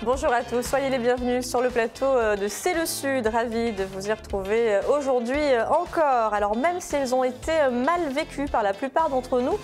Bonjour à tous, soyez les bienvenus sur le plateau de C'est le Sud. Ravi de vous y retrouver aujourd'hui encore. Alors même si elles ont été mal vécues par la plupart d'entre nous,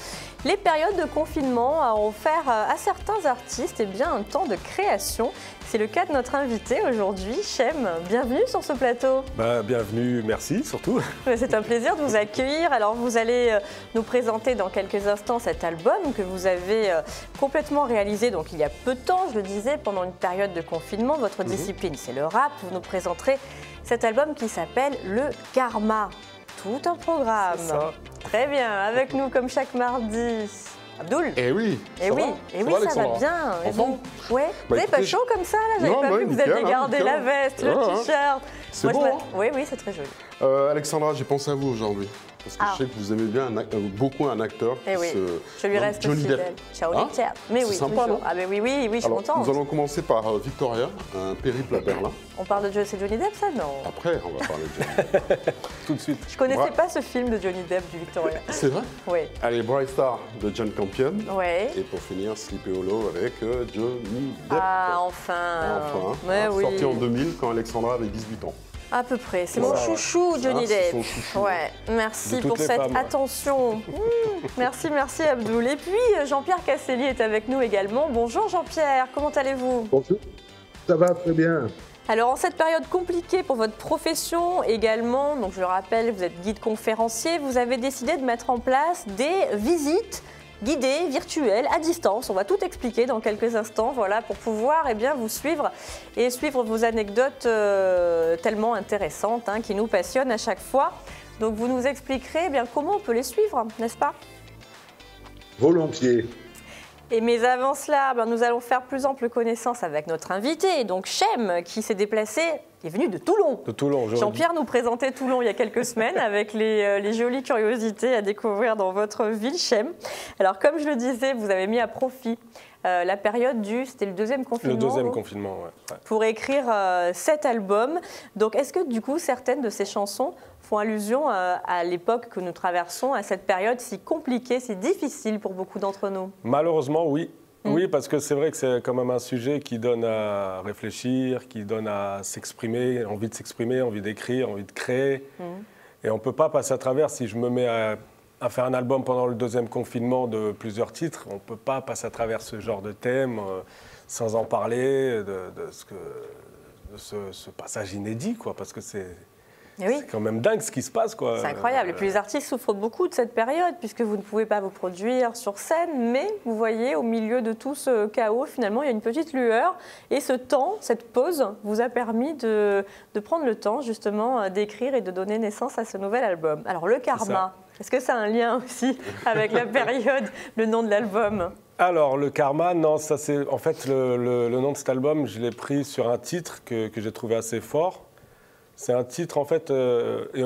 les périodes de confinement ont offert à certains artistes un temps de création. C'est le cas de notre invité aujourd'hui, Chem. Bienvenue sur ce plateau. Bienvenue, merci surtout. C'est un plaisir de vous accueillir. Alors vous allez nous présenter dans quelques instants cet album que vous avez complètement réalisé donc il y a peu de temps, je le disais, pendant une période de confinement. Votre discipline, c'est le rap. Vous nous présenterez cet album qui s'appelle Le Karma. Tout un programme. C'est ça. Très bien, avec nous comme chaque mardi. Abdoul. Eh oui, ça va bien. Enfin, ouais. Vous n'avez pas chaud comme ça là? J'avais pas vu que vous aviez gardé la veste, le t-shirt. C'est beau, Oui, c'est très joli. Alexandra, j'ai pensé à vous aujourd'hui. Parce que je sais que vous aimez bien beaucoup un acteur qui je lui reste Johnny fidèle. Depp. Ciao, mais oui, sympa, toujours. Non? Ah, mais oui, je suis contente. Nous allons commencer par Victoria, un périple à Berlin. On parle de Johnny Depp, ça? Non. Après, on va parler de Johnny Depp. Tout de suite. Je connaissais pas ce film de Johnny Depp du Victoria. C'est vrai? Oui. Allez, Bright Star de John Campion. Ouais. Et pour finir, Sleepy Hollow avec Johnny Depp. Ah, enfin. Mais oui. Sorti en 2000 quand Alexandra avait 18 ans. À peu près. C'est mon chouchou, Johnny Depp. Son chouchou. Ouais, merci pour cette attention. Merci Abdoul. Et puis Jean-Pierre Casselli est avec nous également. Bonjour Jean-Pierre, comment allez-vous? Bonjour, ça va très bien. Alors en cette période compliquée pour votre profession également, donc je le rappelle, vous êtes guide conférencier, vous avez décidé de mettre en place des visites guidées, virtuelles, à distance. On va tout expliquer dans quelques instants, voilà, pour pouvoir vous suivre et suivre vos anecdotes tellement intéressantes qui nous passionnent à chaque fois. Donc vous nous expliquerez comment on peut les suivre, n'est-ce pas? Volontiers. Mais avant cela, nous allons faire plus ample connaissance avec notre invité, donc Chem, qui s'est déplacé, qui est venu de Toulon. De Toulon, Jean-Pierre nous présentait Toulon il y a quelques semaines avec les jolies curiosités à découvrir dans votre ville, Chem. Alors, comme je le disais, vous avez mis à profit la période c'était le deuxième confinement. Le deuxième confinement, ouais. Pour écrire cet album. Donc, est-ce que du coup, certaines de ces chansons font allusion à l'époque que nous traversons, à cette période si compliquée, si difficile pour beaucoup d'entre nous? Malheureusement, oui. Oui, parce que c'est vrai que c'est quand même un sujet qui donne à réfléchir, qui donne à s'exprimer, envie d'écrire, envie de créer. Et on ne peut pas passer à travers. Si je me mets à faire un album pendant le deuxième confinement de plusieurs titres, on ne peut pas passer à travers ce genre de thème sans en parler de ce passage inédit, quoi, parce que c'est quand même dingue ce qui se passe, quoi. C'est incroyable. Et puis les artistes souffrent beaucoup de cette période puisque vous ne pouvez pas vous produire sur scène, mais vous voyez, au milieu de tout ce chaos, finalement, il y a une petite lueur. Et ce temps, cette pause, vous a permis de prendre le temps, justement, d'écrire et de donner naissance à ce nouvel album. Alors, Le Karma, est-ce que ça a un lien aussi avec la période, le nom de l'album? Alors, Le Karma, non, ça c'est... En fait, le nom de cet album, je l'ai pris sur un titre que j'ai trouvé assez fort. C'est un titre, en fait, et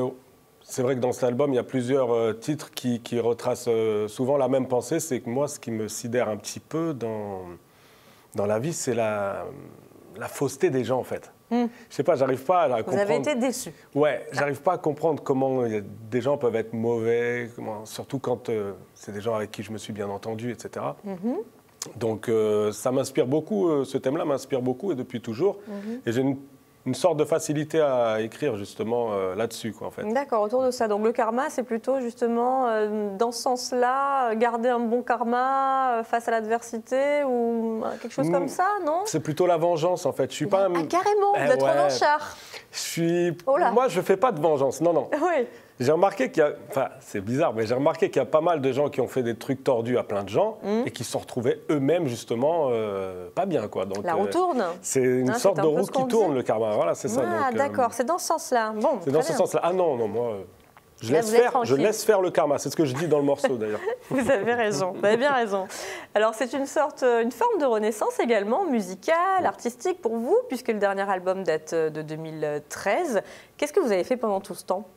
c'est vrai que dans cet album, il y a plusieurs titres qui retracent souvent la même pensée. C'est que moi, ce qui me sidère un petit peu dans la vie, c'est la fausseté des gens, en fait. Je sais pas, j'arrive pas à comprendre. Vous avez été déçu. Ouais, j'arrive pas à comprendre comment des gens peuvent être mauvais, surtout quand c'est des gens avec qui je me suis bien entendu, etc. Donc ça m'inspire beaucoup, ce thème-là m'inspire beaucoup et depuis toujours. Et j'ai une sorte de facilité à écrire justement là-dessus, quoi, en fait. D'accord, autour de ça. Donc le karma, c'est plutôt justement dans ce sens-là, garder un bon karma face à l'adversité ou quelque chose comme ça, non? C'est plutôt la vengeance, en fait. Je suis pas un... Ah, carrément, vous êtes revanchard. Moi, je fais pas de vengeance, non. Oui. J'ai remarqué qu'il y a, enfin c'est bizarre, mais j'ai remarqué qu'il y a pas mal de gens qui ont fait des trucs tordus à plein de gens et qui se sont retrouvés eux-mêmes justement pas bien, quoi. Donc, la roue tourne. C'est une sorte de roue qui tourne, le karma. Voilà, c'est ça. Ah d'accord, c'est dans ce sens-là. Bon, c'est dans ce sens-là. Ah non, moi... Je laisse faire le karma, c'est ce que je dis dans le morceau d'ailleurs. Vous avez raison, vous avez bien raison. Alors c'est une forme de renaissance également, musicale, artistique pour vous, puisque le dernier album date de 2013. Qu'est-ce que vous avez fait pendant tout ce temps ?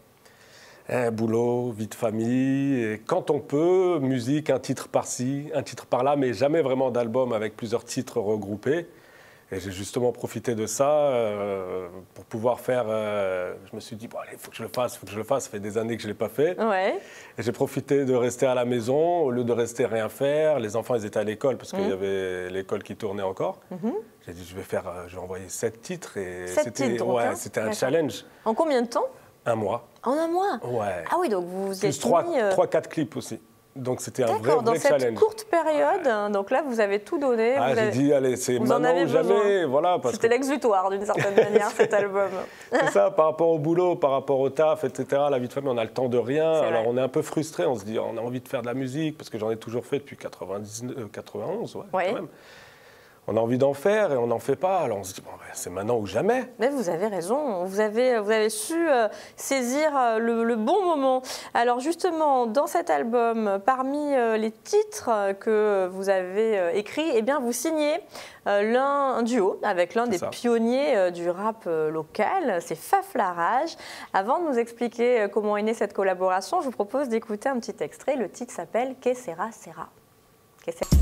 Boulot, vie de famille, et quand on peut, musique, un titre par-ci, un titre par-là, mais jamais vraiment d'album avec plusieurs titres regroupés. Et j'ai justement profité de ça pour pouvoir faire... je me suis dit, bon, allez, il faut que je le fasse, il faut que je le fasse. Ça fait des années que je ne l'ai pas fait. Ouais. Et j'ai profité de rester à la maison au lieu de rester rien faire. Les enfants, ils étaient à l'école parce qu'il y avait l'école qui tournait encore. J'ai dit, je vais envoyer 7 titres. Et 7 titres, donc, hein. c'était un challenge. En combien de temps? Un mois. En un mois? Ouais. Ah oui, donc vous vous êtes Plus 3-4 clips aussi. Donc c'était un vrai dans cette challenge. courte période, donc là vous avez tout donné. J'ai dit, allez, c'est vous en maintenant avez ou jamais. besoin. Voilà, c'était l'exutoire d'une certaine manière, cet album. C'est ça, par rapport au boulot, par rapport au taf, etc. La vie de famille, on a le temps de rien. C'est Alors vrai. on est un peu frustré, on se dit, on a envie de faire de la musique, parce que j'en ai toujours fait depuis 91, Ouais. quand même. On a envie d'en faire et on n'en fait pas. Alors on se dit, bon, c'est maintenant ou jamais. Mais vous avez raison, vous avez su saisir le bon moment. Alors justement, dans cet album, parmi les titres que vous avez écrits, eh bien, vous signez un duo avec l'un des pionniers du rap local, c'est Faf la Rage. Avant de nous expliquer comment est née cette collaboration, je vous propose d'écouter un petit extrait. Le titre s'appelle « Que sera sera ».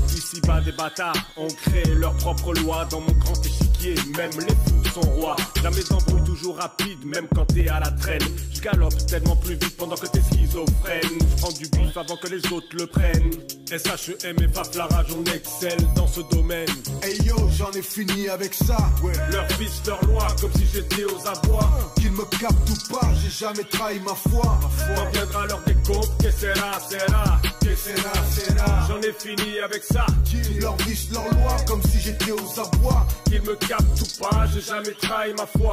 Ici-bas des bâtards ont créé leur propre loi dans mon grand échiquier, même les fous sont rois. Jamais d'embrouille, toujours rapide, même quand t'es à la traîne. Je galope tellement plus vite pendant que t'es schizophrène. Je prends du bif avant que les autres le prennent. SHEM et Faf la Rage, on excelle dans ce domaine. Hey yo, j'en ai fini avec ça. Ouais. Leur fils, leur loi, comme si j'étais aux abois. Qu'ils me captent ou pas, j'ai jamais trahi ma foi. Quand viendra l'heure des comptes, que sera, sera. Que sera, sera. J'en ai fini avec ça. Qu'ils leur disent leur loi, comme si j'étais aux abois. Qu'ils me captent ou pas, j'ai jamais trahi ma foi.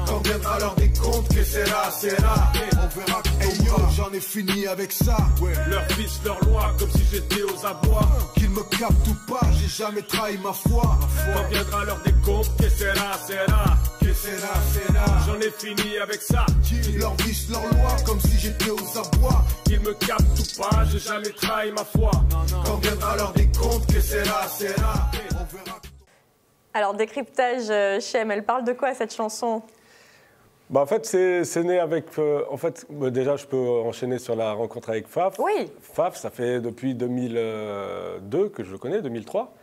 Quand viendra l'heure des comptes, que sera, sera. On verra que hey yo, j'en ai fini avec ça. Ouais. Leur fils, leur loi, comme si j'étais aux abois. Qu'ils me captent ou pas, j'ai jamais trahi ma foi. Quand viendra l'heure des comptes, que sera, sera. Que sera, sera. J'en ai fini avec ça. Qu'ils leur disent leur loi, comme si j'étais aux abois. Qu'ils me captent ou pas, j'ai jamais trahi ma foi. Quand viendra l'heure des comptes, que sera, sera. On verra. Alors, décryptage, Chem, elle parle de quoi cette chanson? En fait, c'est né avec... déjà, je peux enchaîner sur la rencontre avec Faf. Oui. Faf, ça fait depuis 2002 que je le connais, 2003.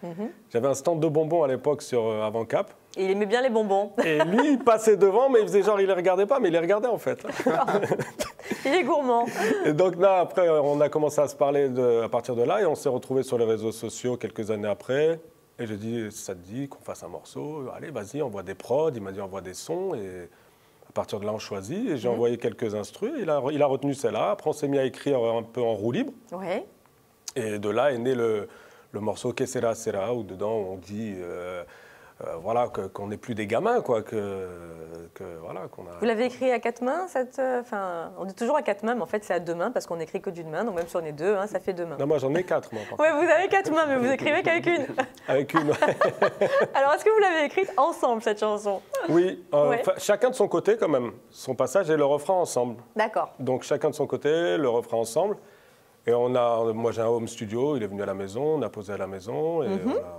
J'avais un stand de bonbons à l'époque sur Avant-Cap. Et il aimait bien les bonbons. Et lui, il passait devant, mais il faisait genre, il les regardait pas, mais il les regardait en fait. Il est gourmand. Et donc là, après, on a commencé à se parler à partir de là, et on s'est retrouvés sur les réseaux sociaux quelques années après. Et j'ai dit, ça te dit qu'on fasse un morceau? Allez, vas-y, envoie des prods. Il m'a dit, envoie des sons. Et à partir de là, on choisit. Et j'ai envoyé quelques instrus. Il a retenu celle-là. Après, on s'est mis à écrire un peu en roue libre. Ouais. Et de là est né le morceau Que sera sera, où dedans on dit voilà, qu'on n'est plus des gamins, quoi, voilà, qu'on a... Vous l'avez écrit à 4 mains, on dit toujours à 4 mains, mais en fait c'est à 2 mains parce qu'on n'écrit que d'une main, donc même si on est 2, ça fait 2 mains. Non, moi j'en ai 4, moi. Oui, vous avez 4 mains, mais vous écrivez qu'avec une. Avec une, ouais. Alors, est-ce que vous l'avez écrite ensemble, cette chanson? Oui, Ouais. Chacun de son côté quand même. Son passage et le refrain ensemble. D'accord. Donc chacun de son côté, le refrain ensemble. Et moi j'ai un home studio, il est venu à la maison, on a posé à la maison, et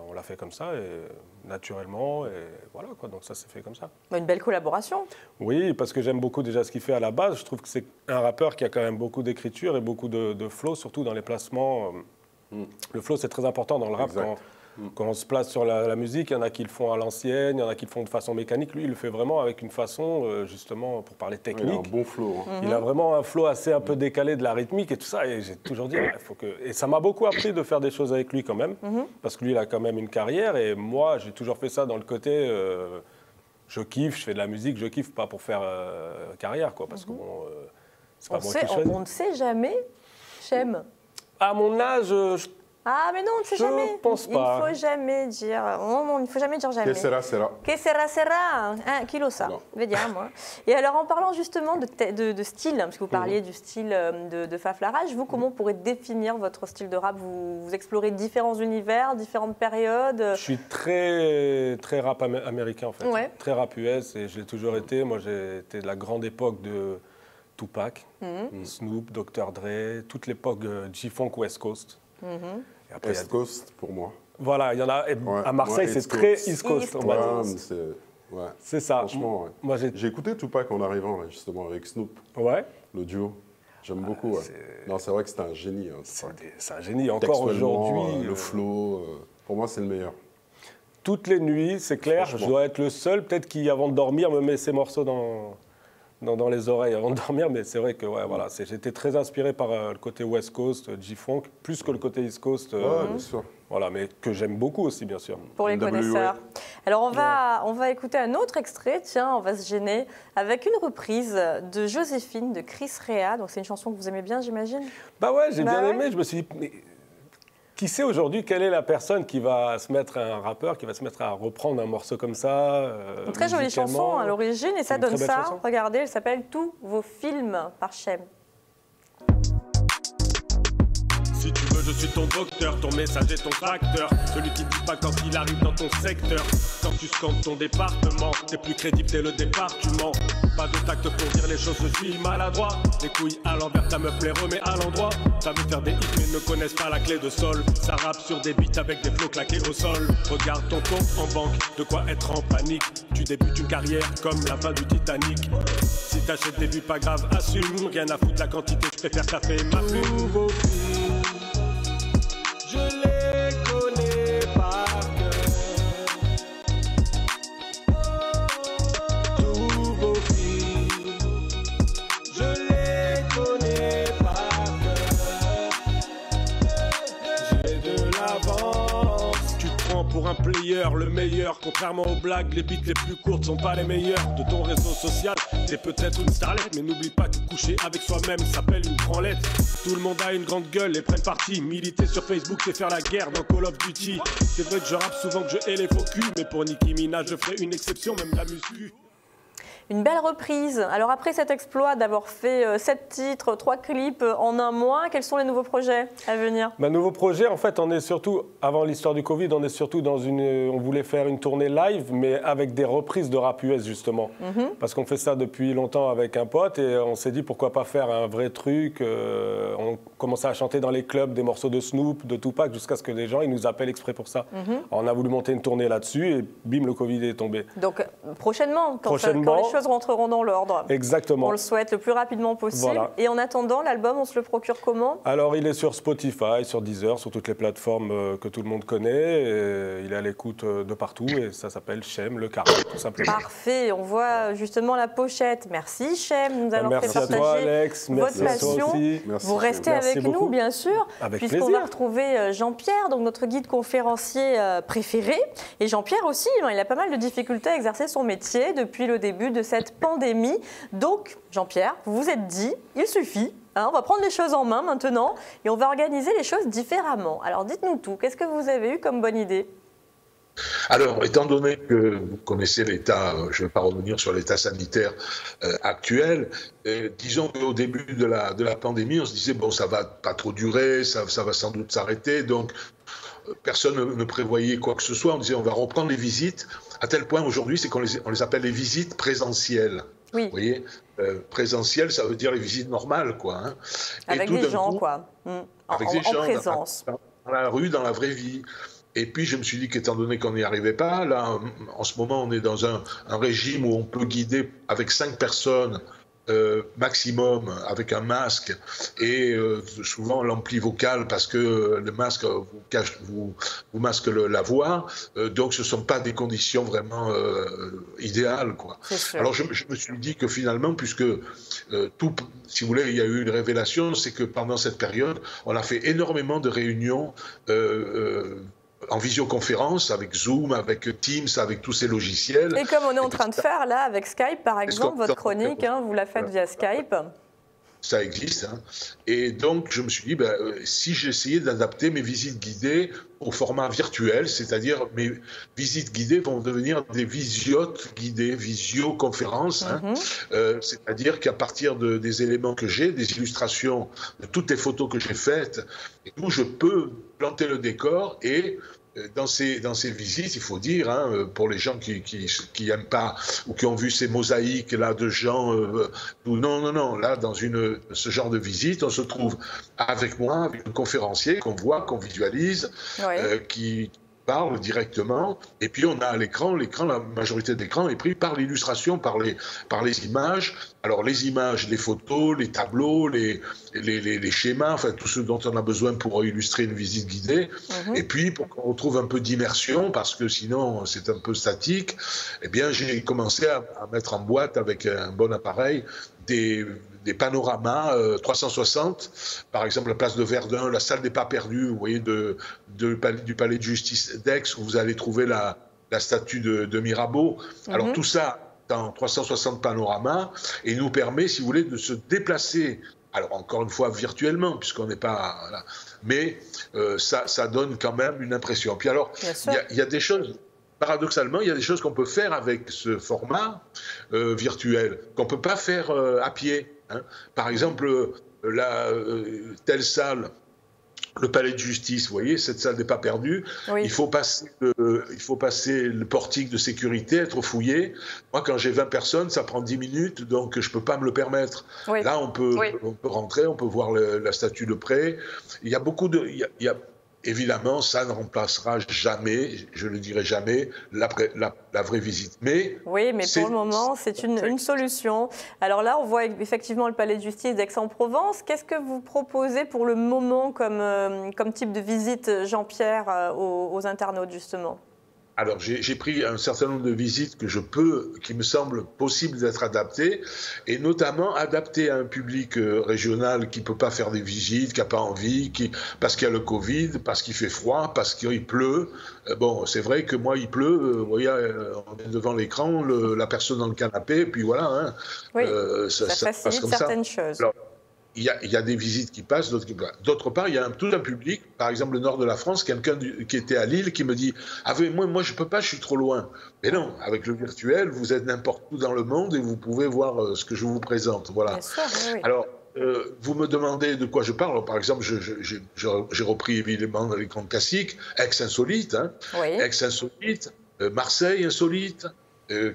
on l'a fait comme ça, et naturellement, et voilà, quoi. Donc ça s'est fait comme ça. Une belle collaboration. Oui, parce que j'aime beaucoup déjà ce qu'il fait à la base. Je trouve que c'est un rappeur qui a quand même beaucoup d'écriture et beaucoup de flow, surtout dans les placements. Le flow, c'est très important dans le rap. Quand on se place sur la musique, il y en a qui le font à l'ancienne, il y en a qui le font de façon mécanique. Lui, il le fait vraiment avec une façon, justement, pour parler technique. Il a un bon flow. Il a vraiment un flow assez un peu décalé de la rythmique et tout ça. Et j'ai toujours dit, il faut que... Et ça m'a beaucoup appris de faire des choses avec lui quand même. Parce que lui, il a quand même une carrière. Et moi, j'ai toujours fait ça dans le côté... je kiffe, je fais de la musique, je kiffe pas pour faire carrière, quoi. Parce que bon, c'est pas moi qui choisis. On ne sait jamais, Chem. À mon âge, Ah, mais non, on ne sait Je jamais. pense pas. Il ne faut jamais dire. Non, il ne faut jamais dire jamais. Que sera, sera. Que sera, sera. Qui lo sa. Non. Vediamo. Moi. Et alors, en parlant justement de style, parce que vous parliez du style de Faf la Rage, vous, comment on pourrait définir votre style de rap? Vous explorez différents univers, différentes périodes? je suis très, très rap américain, en fait. Ouais. Très rap US, et je l'ai toujours été. Moi, j'ai été de la grande époque de Tupac, Snoop, Dr. Dre, toute l'époque G-Funk West Coast. Et après, East Coast pour moi. Voilà, il y en a. Ouais, à Marseille, moi, c'est East très Coast. East Coast, East on va Ouais, dire. mais ouais. C'est ça. Franchement, ouais. Moi, J'ai écouté Tupac en arrivant, là, justement, avec Snoop, Ouais. le duo. J'aime beaucoup, ouais. Non, c'est vrai que c'est un génie. Hein, c'est un génie. Encore aujourd'hui... le flow, pour moi, c'est le meilleur. Toutes les nuits, c'est clair, je dois être le seul, peut-être qui, avant de dormir, me met ces morceaux dans les oreilles avant de dormir, mais c'est vrai que ouais, voilà, j'étais très inspiré par le côté West Coast, G-Funk, plus que le côté East Coast. Bien sûr. Voilà, mais que j'aime beaucoup aussi, bien sûr. Pour les connaisseurs. Alors, on va écouter un autre extrait, tiens, on va se gêner, avec une reprise de Joséphine, de Chris Rea. Donc, c'est une chanson que vous aimez bien, j'imagine? Bah ouais, j'ai bien aimé, je me suis dit... Mais... Qui sait aujourd'hui quelle est la personne qui va se mettre, un rappeur, qui va se mettre à reprendre un morceau comme ça Une très jolie chanson à l'origine, et ça donne ça. Chanson. Regardez, elle s'appelle « Tous vos films » par Chem. Si tu veux, je suis ton docteur, ton messager, ton tracteur. Celui qui ne dit pas quand il arrive dans ton secteur. Quand tu scannes ton département, t'es plus crédible dès le départ, tu mens. Pas de tact pour dire les choses, je suis maladroit. Les couilles à l'envers, ta meuf les remet à l'endroit. Ça veut faire des hits mais ne connaissent pas la clé de sol. Ça rappe sur des beats avec des flots claqués au sol. Regarde ton compte en banque, de quoi être en panique. Tu débutes une carrière comme la fin du Titanic. Si t'achètes des vues, pas grave, assume. Rien à foutre la quantité, je préfère taper ma plume. Je les connais par cœur. Tous vos films, je les connais par cœur. J'ai de l'avance. Tu te prends pour un player, le meilleur. Contrairement aux blagues, les beats les plus courtes sont pas les meilleurs. De ton réseau social, t'es peut-être une starlette, mais n'oublie pas que coucher avec soi-même s'appelle une branlette. Tout le monde a une grande gueule et prenne parti. Militer sur Facebook, c'est faire la guerre dans Call of Duty. C'est vrai que je rappe souvent que je hais les faux culs, mais pour Nicki Minaj, je ferai une exception, même la muscu. Une belle reprise. Alors après cet exploit d'avoir fait 7 titres, 3 clips en un mois, quels sont les nouveaux projets à venir? Nouveaux projets, en fait, on est surtout, avant l'histoire du Covid, on est surtout dans on voulait faire une tournée live, mais avec des reprises de rap US, justement. Parce qu'on fait ça depuis longtemps avec un pote et on s'est dit pourquoi pas faire un vrai truc. On commençait à chanter dans les clubs des morceaux de Snoop, de Tupac, jusqu'à ce que des gens ils nous appellent exprès pour ça. Alors, on a voulu monter une tournée là-dessus et bim, le Covid est tombé. Donc prochainement, quand les choses rentreront dans l'ordre. Exactement. On le souhaite le plus rapidement possible. Voilà. Et en attendant, l'album, on se le procure comment? Alors, il est sur Spotify, sur Deezer, sur toutes les plateformes que tout le monde connaît. Et il est à l'écoute de partout et ça s'appelle Chem, le carré, tout simplement. Parfait. On voit justement la pochette. Merci, Chem. Nous allons faire partager toi, Alex. votre passion. Vous restez avec nous, bien sûr, puisqu'on va retrouver Jean-Pierre, donc notre guide conférencier préféré. Et Jean-Pierre aussi, il a pas mal de difficultés à exercer son métier depuis le début de cette pandémie. Donc, Jean-Pierre, vous vous êtes dit, il suffit, on va prendre les choses en main maintenant et on va organiser les choses différemment. Alors, dites-nous tout. Qu'est-ce que vous avez eu comme bonne idée? Alors, étant donné que vous connaissez l'état, je ne vais pas revenir sur l'état sanitaire actuel, disons qu'au début de la pandémie, on se disait, bon, ça va pas trop durer, ça va sans doute s'arrêter, donc personne ne prévoyait quoi que ce soit. On disait, on va reprendre les visites, à tel point aujourd'hui, c'est qu'on les appelle les visites présentielles. Oui. Vous voyez, présentielles, ça veut dire les visites normales, quoi. Hein. Avec des gens, quoi. Avec des gens, présence. Dans la rue, dans la vraie vie. Et puis, je me suis dit qu'étant donné qu'on n'y arrivait pas, là, en ce moment, on est dans un régime où on peut guider avec 5 personnes maximum, avec un masque, et souvent l'ampli vocal, parce que le masque vous masque la voix, donc ce ne sont pas des conditions vraiment idéales, quoi. Alors, je me suis dit que finalement, puisque si vous voulez, il y a eu une révélation, c'est que pendant cette période, on a fait énormément de réunions en visioconférence, avec Zoom, avec Teams, avec tous ces logiciels. Et comme on est en train de faire là, avec Skype, par exemple, votre chronique, vous la faites via Skype. Ça existe. Hein. Et donc, je me suis dit, si j'essayais d'adapter mes visites guidées au format virtuel, c'est-à-dire mes visites guidées vont devenir des visiotes guidées, visioconférences, c'est-à-dire qu'à partir des éléments que j'ai, des illustrations, de toutes les photos que j'ai faites, où je peux planter le décor et dans ces visites, il faut dire, pour les gens qui aiment pas ou qui ont vu ces mosaïques là de gens, non, là dans ce genre de visite, on se trouve avec moi, avec un conférencier qu'on voit, qu'on visualise, qui parle directement, et puis on a à l'écran, la majorité de l'écran est pris par l'illustration, par les images. Alors les images, les photos, les tableaux, les schémas, enfin tout ce dont on a besoin pour illustrer une visite guidée. Et puis pour qu'on retrouve un peu d'immersion, parce que sinon c'est un peu statique, eh bien j'ai commencé à mettre en boîte avec un bon appareil des panoramas 360, par exemple la place de Verdun, la salle des pas perdus, vous voyez, du palais de justice d'Aix, où vous allez trouver la statue de Mirabeau. Alors tout ça dans 360 panoramas, et nous permet, si vous voulez, de se déplacer, alors encore une fois virtuellement, puisqu'on n'est pas là, mais ça donne quand même une impression. Puis alors, il y a des choses... Paradoxalement, il y a des choses qu'on peut faire avec ce format virtuel, qu'on ne peut pas faire à pied. Hein. Par exemple, telle salle, le palais de justice, vous voyez, cette salle n'est pas perdue, il faut passer le portique de sécurité, être fouillé. Moi, quand j'ai 20 personnes, ça prend 10 minutes, donc je ne peux pas me le permettre. Là, on peut rentrer, on peut voir la statue de près. Il y a beaucoup de... Évidemment, ça ne remplacera jamais, je ne le dirai jamais, la vraie visite. Mais oui, mais pour le moment, c'est une solution. Alors là, on voit effectivement le palais de justice d'Aix-en-Provence. Qu'est-ce que vous proposez pour le moment comme type de visite, Jean-Pierre, aux internautes, justement ? Alors, j'ai pris un certain nombre de visites qui me semble possible d'être adaptées, et notamment adaptées à un public régional qui ne peut pas faire des visites, qui n'a pas envie, parce qu'il y a le Covid, parce qu'il fait froid, parce qu'il pleut. Bon, c'est vrai que moi, il pleut, vous voyez, on est devant l'écran, la personne dans le canapé, et puis voilà. Hein, ça facilite certaines choses. Alors, il y a des visites qui passent, d'autres qui passent. D'autre part, il y a tout un public, par exemple le nord de la France, quelqu'un qui était à Lille qui me dit « Ah oui, moi je ne peux pas, je suis trop loin ». Mais non, avec le virtuel, vous êtes n'importe où dans le monde et vous pouvez voir ce que je vous présente. Voilà. Bien sûr, oui. Alors, vous me demandez de quoi je parle. Alors, par exemple, j'ai repris évidemment les grands classiques, Aix insolite, hein, Aix insolite, Marseille insolite,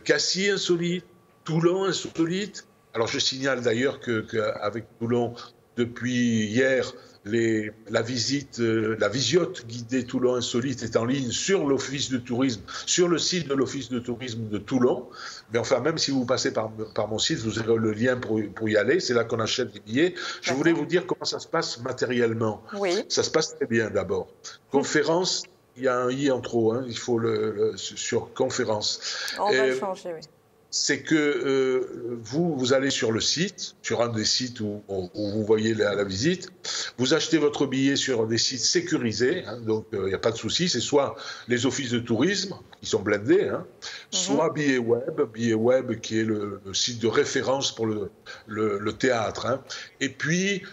Cassis insolite, Toulon insolite. Alors je signale d'ailleurs qu'avec Toulon, depuis hier, la visiote guidée Toulon Insolite est en ligne sur l'Office de tourisme, sur le site de l'Office de tourisme de Toulon. Mais enfin, même si vous passez par mon site, vous aurez le lien pour y aller. C'est là qu'on achète des billets. Je voulais vous dire comment ça se passe matériellement. Oui. Ça se passe très bien d'abord. Conférence, il y a un i en trop, hein, il faut sur conférence. On va le changer, oui. C'est que vous allez sur le site, sur un des sites où vous voyez la visite, vous achetez votre billet sur des sites sécurisés, hein, donc il n'y a pas de souci, c'est soit les offices de tourisme, qui sont blindés, hein, soit Billet Web qui est le site de référence pour le théâtre. Hein. Et puis,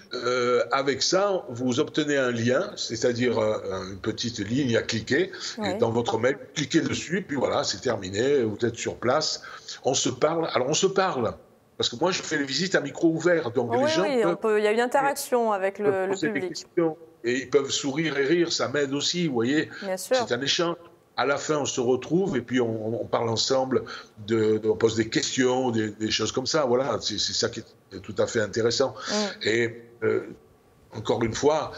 avec ça, vous obtenez un lien, c'est-à-dire une petite ligne à cliquer dans votre mail, cliquez dessus, puis voilà, c'est terminé, vous êtes sur place. On se parle. Alors, on se parle. Parce que moi, je fais les visites à micro ouvert. Donc, les gens il y a une interaction avec le public. Et ils peuvent sourire et rire. Ça m'aide aussi, vous voyez. C'est un échange. À la fin, on se retrouve et puis on parle ensemble, on pose des questions, des choses comme ça. Voilà, c'est ça qui est tout à fait intéressant. Et encore une fois,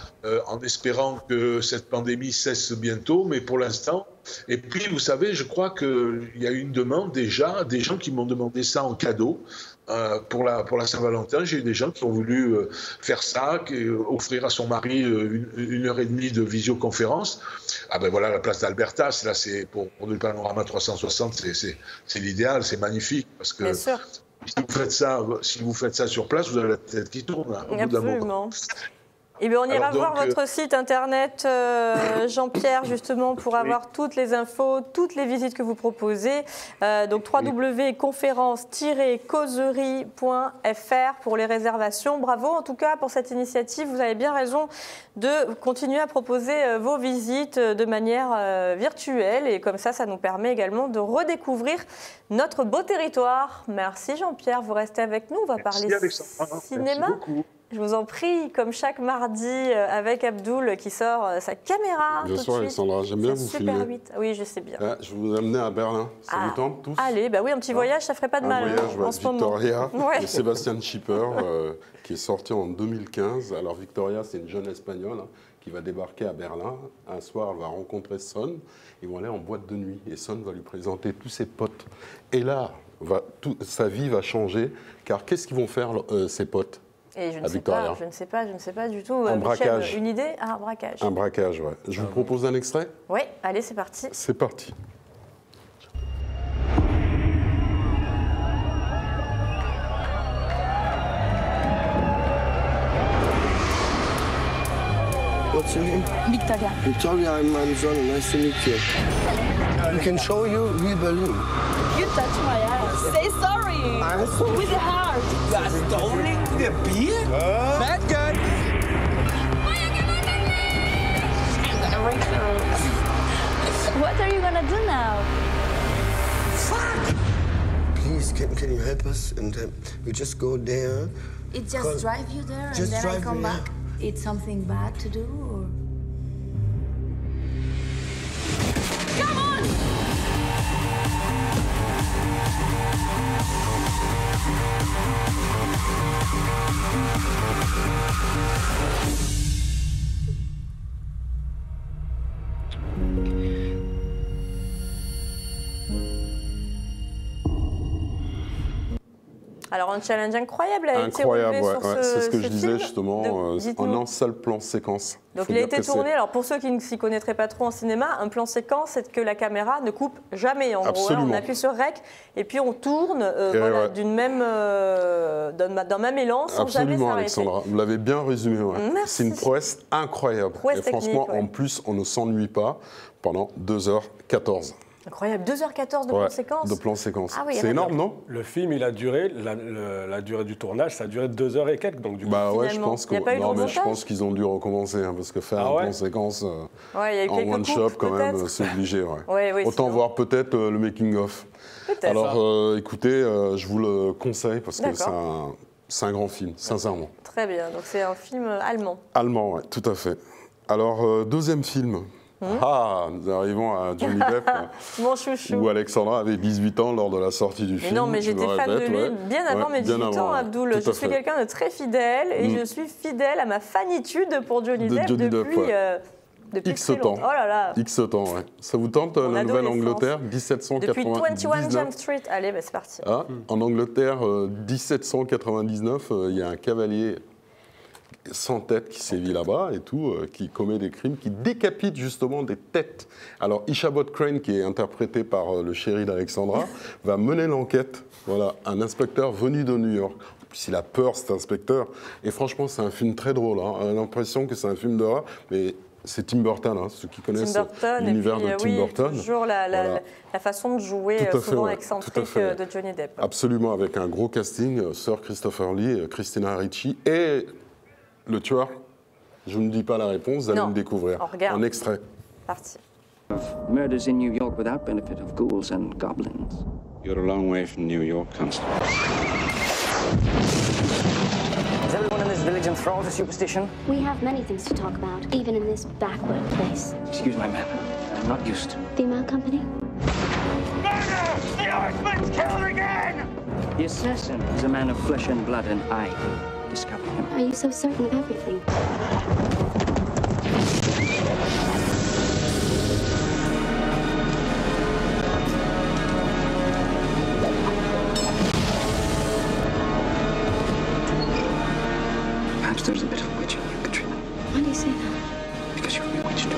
en espérant que cette pandémie cesse bientôt, mais pour l'instant. Et puis, vous savez, je crois qu'il y a eu une demande déjà, des gens qui m'ont demandé ça en cadeau pour la Saint-Valentin. J'ai eu des gens qui ont voulu faire ça, offrir à son mari 1h30 de visioconférence. Ah ben voilà, la place d'Albertas, là, c'est pour le panorama 360, c'est l'idéal, c'est magnifique. Parce que si vous faites ça sur place, vous avez la tête qui tourne. Au bout d'un moment. Eh bien, on ira voir votre site internet, Jean-Pierre, justement, pour avoir toutes les infos, toutes les visites que vous proposez. Donc, www.conférence-causerie.fr pour les réservations. Bravo, en tout cas, pour cette initiative. Vous avez bien raison de continuer à proposer vos visites de manière virtuelle. Et comme ça nous permet également de redécouvrir notre beau territoire. Merci, Jean-Pierre. Vous restez avec nous. On va parler cinéma. Je vous en prie, comme chaque mardi, avec Abdoul qui sort sa caméra. Bien sûr, Alexandra, j'aime bien vous filmer. Super 8. Oui, je sais bien. Ah, je vous ai amené à Berlin. Ça vous tente tous? Allez, bah oui, un petit voyage, ça ferait pas de mal voyage, en ce moment. Victoria Ouais. et Sébastien Schipper, qui est sorti en 2015. Alors Victoria, c'est une jeune Espagnole qui va débarquer à Berlin. Un soir, elle va rencontrer Son. Ils vont aller en boîte de nuit et Son va lui présenter tous ses potes. Et là, sa vie va changer, car qu'est-ce qu'ils vont faire, ses potes? Et je ne sais pas du tout. Un Michel, braquage. Une idée? Ah, un braquage. Un braquage, ouais. Je vous propose un extrait? Oui, allez, c'est parti. C'est parti. What's your name? Victoria. Victoria, I'm Manzano. Nice to meet you. We can show you real balloon. You touch my ass. Say sorry. I'm sorry. With the heart. You are stolen the beer? Bad guy. What are you gonna do now? Fuck! Please, can you help us? And we just go there. It just drive you there and Just then I drive come me, back? It's something bad to do or? Come on! Alors, un challenge incroyable a été Incroyable, relevé sur ce c'est ce que je disais film. justement, Dites-nous. en un seul plan séquence. Donc Faut il a dire été que c'est- tourné, alors pour ceux qui ne s'y connaîtraient pas trop en cinéma, un plan séquence, c'est que la caméra ne coupe jamais. En gros, Absolument. on appuie sur REC et puis on tourne voilà, ouais. d'un même élan sans jamais Absolument, s'arrêter. Alexandra. Vous l'avez bien résumé. Ouais. Merci. C'est une prouesse incroyable. Prouesse et franchement, technique, ouais. en plus, on ne s'ennuie pas pendant 2h14. Incroyable, 2h14 de plan séquence. De plan séquence. Ah oui, c'est énorme, non? Le film, il a duré, la durée du tournage, ça a duré 2 heures et quelques. Donc, du coup, Bah ouais, je Finalement. pense que Il y a pas eu de non, mais je remontage pense qu'ils ont dû recommencer hein, parce que faire un plan séquence Ouais, il y a eu en quelques one coupes, shot quand même, peut-être. c'est obligé. Ouais. Ouais, oui, Autant sinon. voir peut-être le making of. Peut-être. Alors, écoutez, je vous le conseille parce que D'accord. c'est un grand film, sincèrement. Très bien, donc c'est un film allemand. Allemand, ouais, tout à fait. Alors, deuxième film. Nous arrivons à Johnny Depp, Mon chouchou. où Alexandra avait 18 ans lors de la sortie du Mais film. non, mais je j'étais le fan de répète, lui ouais. bien avant Ouais, mes 18 bien ans, avant, ouais. Abdoul. Tout Je à suis fait. quelqu'un de très fidèle et je suis fidèle à ma fanitude pour Johnny De Depp Johnny Depp, depuis, ouais. depuis X très temps. longtemps. Oh là là. X temps, ouais. Ça vous tente, Mon la adolescence. Nouvelle-Angleterre, Depuis 21 Jump 1799 Street. Allez, bah, c'est parti. En Angleterre, 1799, il y a un cavalier sans tête qui sévit là-bas et tout, qui commet des crimes, qui décapite justement des têtes. Alors Ichabod Crane, qui est interprété par le chéri d'Alexandra, va mener l'enquête. Voilà, un inspecteur venu de New York. En plus, il a peur, cet inspecteur. Et franchement, c'est un film très drôle. Hein. On a l'impression que c'est un film d'horreur, mais c'est Tim Burton, hein, ceux qui connaissent l'univers de Tim Burton. Toujours la façon de jouer Tout à fait, souvent ouais. excentrique Tout à fait. de Johnny Depp. Absolument, avec un gros casting, Sir Christopher Lee, Christina Ricci et le tueur. Je ne dis pas la réponse, vous allez Non, me découvrir. on regarde. En extrait. Parti. Murders in New York without benefit of ghouls and goblins. You're a long way from New York, Constable. Is everyone in this village enthralled to superstition? We have many things to talk about, even in this backward place. Excuse my man. I'm not used. The Mail Company? Murder! The Horseman's killer again! The assassin is a man of flesh and blood, and I discovered him. Are you so certain of everything? Perhaps there's a bit of witch in you, Katrina. Why do you say that? Because you're bewitched.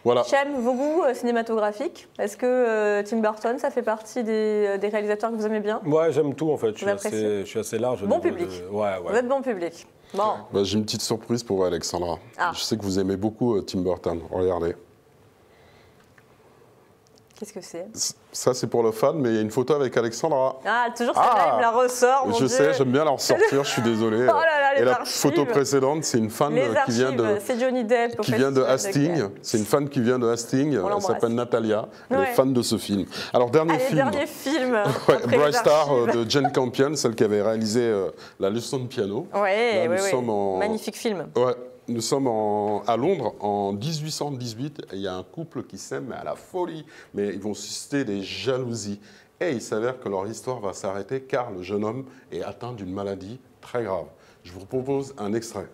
Voilà. Chem, vos goûts cinématographiques, est-ce que Tim Burton, ça fait partie des réalisateurs que vous aimez bien? Moi, j'aime tout en fait. Vous appréciez? Je suis assez large. au Bon niveau public. de- Ouais, Vous ouais. êtes bon public. Bon, Bah, j'ai une petite surprise pour vous, Alexandra. Ah. Je sais que vous aimez beaucoup Tim Burton. Regardez. Qu'est-ce que c'est? Ça, c'est pour le fan, mais il y a une photo avec Alexandra. Ah, toujours celle-là, il me la ressort, mon Je Dieu. sais, j'aime bien la ressortir, je suis désolé. Oh là là, les Et la archives. photo précédente, c'est une fan qui vient de... C'est Johnny Depp. Qui vient de Hastings. C'est une fan qui vient de Hastings. Elle s'appelle Natalia. Elle est fan de ce film. Alors, dernier film. Bright Star de Jane Campion, celle qui avait réalisé La leçon de piano. Oui. Magnifique film. Ouais. Nous sommes à Londres en 1818 et il y a un couple qui s'aime à la folie, mais ils vont susciter des jalousies. Et il s'avère que leur histoire va s'arrêter car le jeune homme est atteint d'une maladie très grave. Je vous propose un extrait.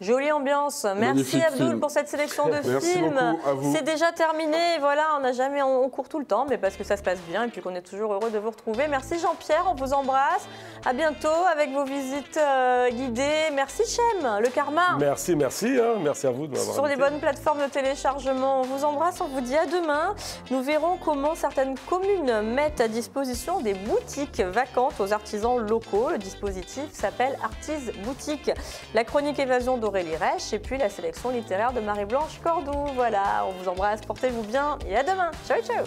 Jolie ambiance. Merci Abdoul pour cette sélection de films. C'est déjà terminé. Voilà, on court tout le temps, mais parce que ça se passe bien et puis qu'on est toujours heureux de vous retrouver. Merci Jean-Pierre, on vous embrasse. À bientôt avec vos visites guidées. Merci Chem, le karma. Merci à vous de m'avoir Sur invité. les bonnes plateformes de téléchargement, on vous embrasse, on vous dit à demain. Nous verrons comment certaines communes mettent à disposition des boutiques vacantes aux artisans locaux. Le dispositif s'appelle Artis Boutique. La chronique évasion d'Aurélie Rech et puis la sélection littéraire de Marie-Blanche Cordoue. Voilà, on vous embrasse, portez-vous bien et à demain. Ciao, ciao.